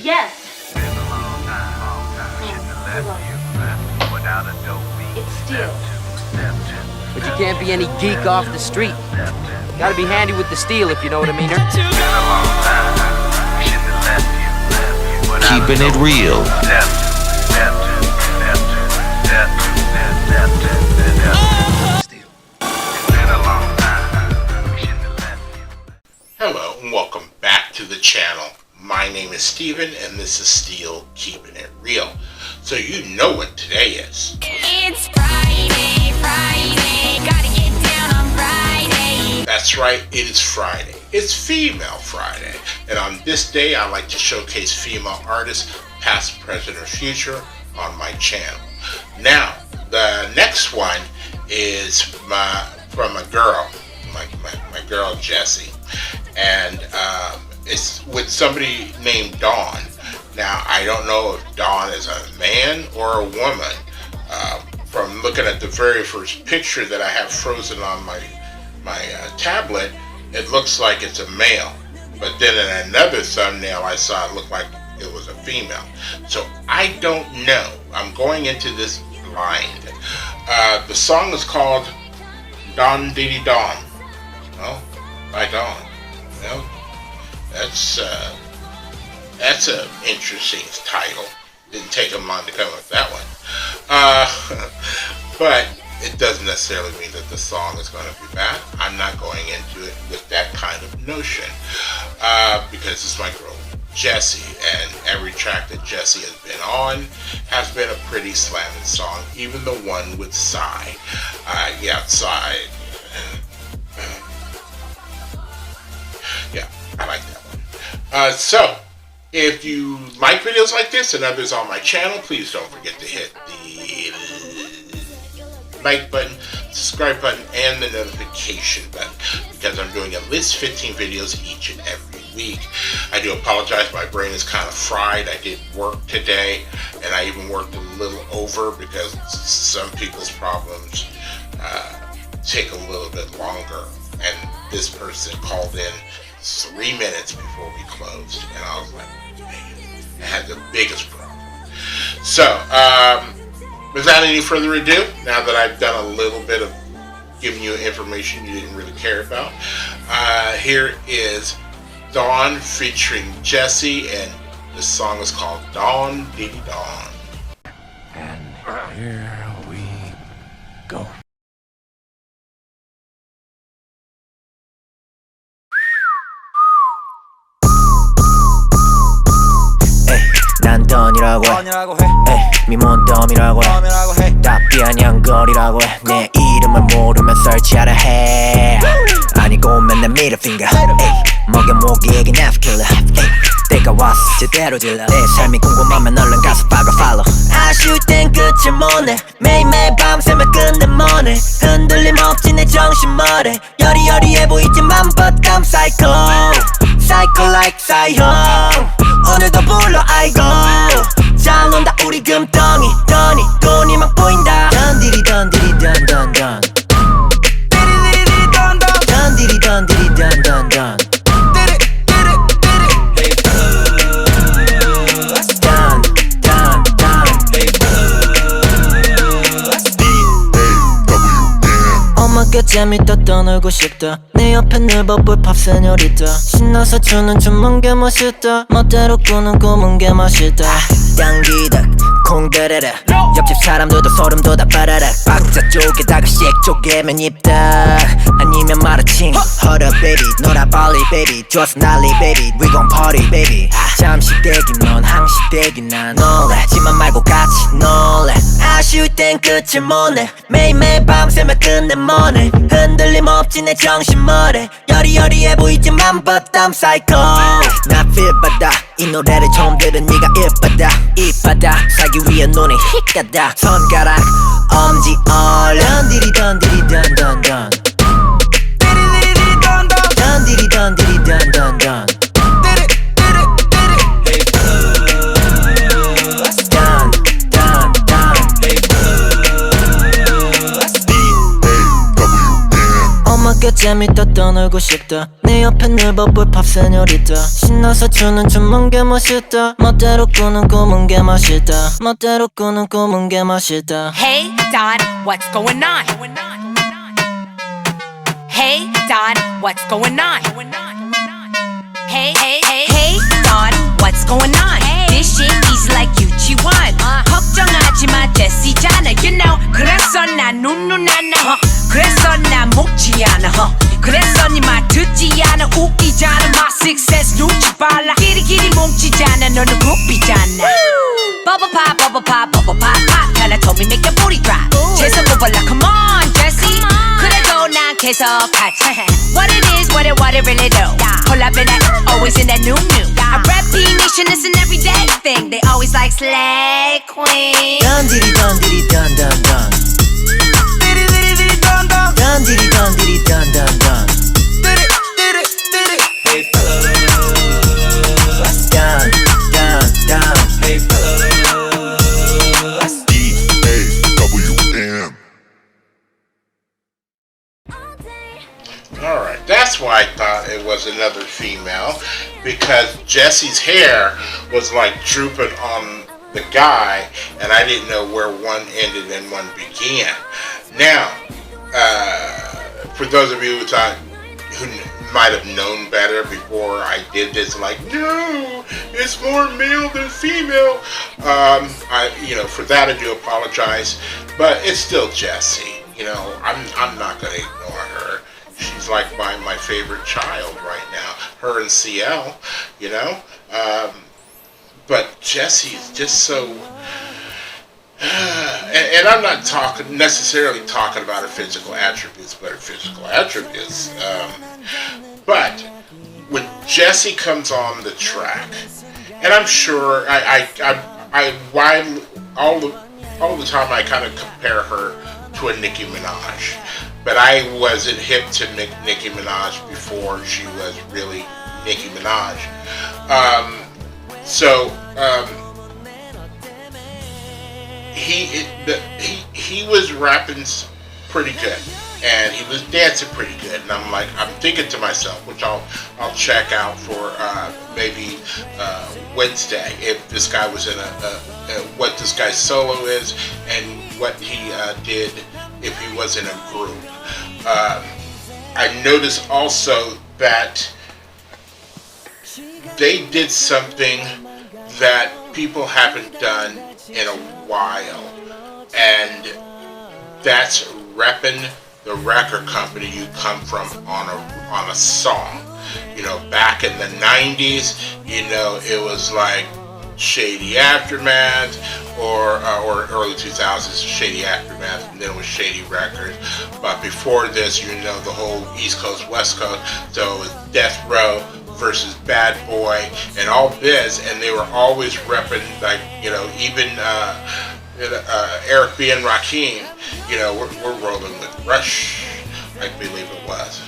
Yes. It's steel. But you can't be any geek off the street. Gotta be handy with the steel, if you know what I mean. Keeping it real. Hello and welcome back to the channel. My name is Steven and this is Steel Keeping It Real. So you know what today is. It's Friday, gotta get down on Friday. That's right, it is Friday. It's Female Friday. And on this day, I like to showcase female artists, past, present, or future, on my channel. Now, the next one is from a girl, my girl Jessi. And it's with somebody named Dawn. Now, I don't know if Dawn is a man or a woman. From looking at the very first picture that I have frozen on my tablet, it looks like it's a male. But then in another thumbnail I saw it looked like it was a female. So I don't know. I'm going into this blind. The song is called DAWNDIDIDAWN. Well, by Dawn. Well, that's an interesting title. Didn't take them long to come up with that one. But it doesn't necessarily mean that the song is going to be bad. I'm not going into it with that kind of notion. Because it's my girl Jessi, and every track that Jessi has been on has been a pretty slamming song. Even the one with Psy. Yeah, Psy. Yeah, I like that one. So, if you like videos like this and others on my channel, please don't forget to hit the like button, subscribe button, and the notification button, because I'm doing at least 15 videos each and every week. I do apologize, my brain is kind of fried. I did work today, and I even worked a little over because some people's problems take a little bit longer, and this person called in 3 minutes before we closed, and I was like, man, I had the biggest problem. So, without any further ado, now that I've done a little bit of giving you information you didn't really care about, here is Dawn featuring Jessi, and the song is called DAWNDIDIDAWN. And here we go. 난 던이라고 해 미몬덤이라고 해 답이 아냥거리라고 해 내 이름을 모르면 설치하라 해 아니고 맨날 middle finger 먹여 모기에게 납킬러 때가 왔어 제대로 질러 내 삶이 궁금하면 얼른 가서 박아 follow 아쉬울 땐 끝을 못내 매일매일 밤새며 끝내 뭐네 흔들림 없지 내 정신 뭐래 여리여리해 보이지만 but I'm psycho Psycho like psycho 오늘도 불러 아이고 잘 논다 우리 금덩이 돈이 막 보인다 던디리 던디리 던던던 디리디리 던던 던디리 던디리 던던던 엄마께 재밌다 떠놀고 싶다 네 옆에 늘 버블 팝 세뇨리타 신나서 추는 춤은 게 멋있다 멋대로 꾸는 꿈은 게 멋있다 당기덕 콩드르르 옆집 사람들도 소름 돋아 빠라락 박자 쪼개다가 씩 쪼개면 입덕 아니면 마라칭 Hold up baby 놀아 빨리 baby 좋아서 난리 baby We gon' party baby 잠시 대기 넌 항시 대기 난 놀래지만 말고 같이 놀래 아쉬울 땐 끝을 못내 매일매일 밤새며 끝내 뭐네 흔들림 없지 내 정신 뭐래 여리여리해 보이지만 but I'm psycho 나 feel 받아 이 노래를 처음 들은 네가 입받아 입받아 사기 위해 눈에 휙가다 손가락 엄지 얼른 던디리 던디리 던던던 디리디리 던던 던디리 던디리 던던던 재밌다 떠놀고 싶다 네 옆에 늘 버블 팝 세뇨리타 신나서 추는 춤은 게 멋있다 멋대로 꾸는 꿈은 게 맛있다 멋대로 꾸는 꿈은 게 맛있다 Hey, Don, what's going on? Hey, Don, what's going on? Hey, Don, what's going on? This shit easy like 유치원. 걱정하지 마, Jessi잖아, you know. 그래서 난 눈누나나, 그래서 난 먹지 않아, 그래서 네 말 듣지 않아. 웃기잖아, my success 눈치 빨라. 끼리끼리 뭉치잖아, 너는 굽이잖아. Bubble pop, bubble pop, bubble pop, pop. 하나 told me make your booty drop. 재서 뽑아라, come on, Jessi. 그래도 난 계속하지. What it is, what it really do. Pull up in that, always in that new. I rap P-Nation, it's an everyday thing. They always like slay queen. 던디리 던디리 던던던 디리디리디 던던 던디리 던디리 던던던 Hey fellas down down down Hey fellas DAWN. Alright, that's why I thought it was another female, because Jessi's hair was like drooping on the guy, and I didn't know where one ended and one began. Now, for those of you who might have known better before I did this, like, no, it's more male than female. For that I do apologize, but it's still Jessi. I'm not gonna ignore her. She's like my favorite child right now. Her and CL, but Jessi is just so. And I'm not necessarily talking about her physical attributes, but her physical attributes. But when Jessi comes on the track, and I'm sure all the time I kind of compare her to a Nicki Minaj. But I wasn't hip to Nicki Minaj before she was really Nicki Minaj. He was rapping pretty good, and he was dancing pretty good. And I'm thinking to myself, which I'll check out for maybe Wednesday, if this guy was in what this guy's solo is and what he did if he was in a group. I noticed also that they did something that people haven't done in a while, and that's repping the record company you come from on a song. Back in the 90s, it was like Shady Aftermath, or early 2000s, Shady Aftermath, and then it was Shady Records. But before this, the whole East Coast, West Coast, so it was Death Row versus Bad Boy and all this, and they were always repping, like, even Eric B. and Rakim, we're rolling with Rush, I believe it was.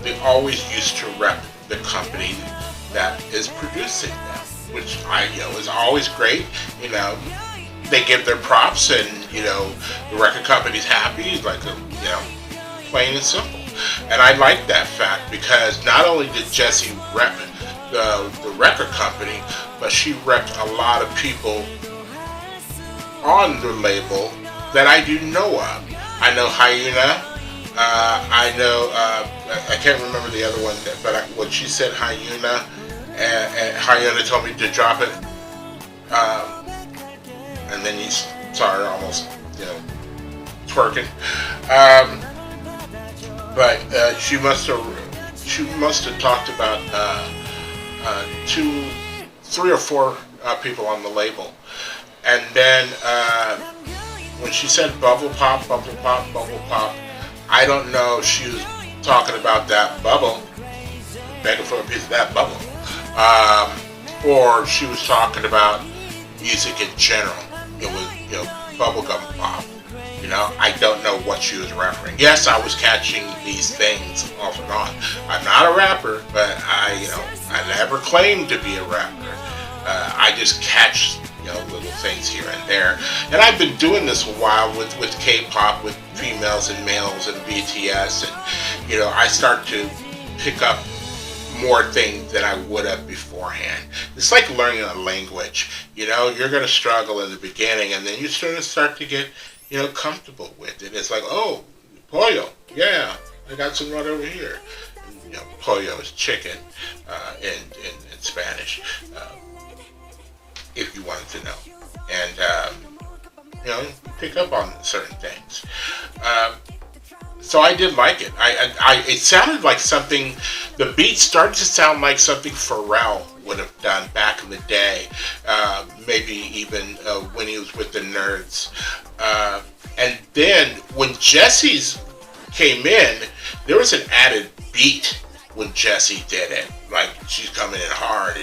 They always used to rep the company that is producing them, which is always great. They give their props, and the record company's happy, like, plain and simple. And I like that fact, because not only did Jessi rep the record company, but she repped a lot of people on the label that I do know of. I know Hyuna. I know, I can't remember the other one, but when she said Hyuna, and Hyuna told me to drop it, and then you saw her almost, twerking. But she must have talked about 3 or 4 people on the label, and then when she said bubble pop, bubble pop, bubble pop, I don't know if she was talking about that bubble, begging for a piece of that bubble, or she was talking about music in general. It was, bubblegum pop. I don't know what she was referring. Yes, I was catching these things off and on. I'm not a rapper, but I never claimed to be a rapper. I just catch little things here and there. And I've been doing this a while with K-pop, with females and males and BTS, and I start to pick up more things than I would have beforehand. It's like learning a language. You're going to struggle in the beginning, and then you start to get comfortable with it. It's like, oh, pollo, yeah, I got some right over here. And, pollo is chicken in Spanish, if you wanted to know. And pick up on certain things. So I did like it. It sounded like something. The beat started to sound like something Pharrell would have done back in the day. Maybe even when he was with the Nerds. And then when Jessi's came in, there was an added beat when Jessi did it. Like, she's coming in hard.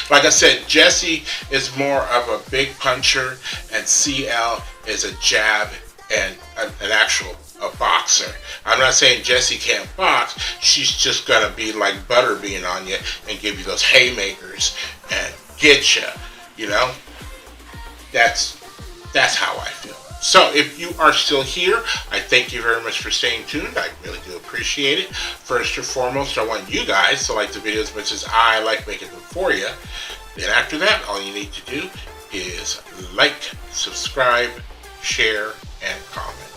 Like I said, Jessi is more of a big puncher, and CL is a jab and an actual boxer. I'm not saying Jessi can't box. She's just gonna be like Butterbean on you and give you those haymakers and get you. That's how I feel. So if you are still here, I thank you very much for staying tuned. I really do appreciate it. First and foremost, I want you guys to like the video as much as I like making them for you. Then after that, all you need to do is like, subscribe, share, and comment.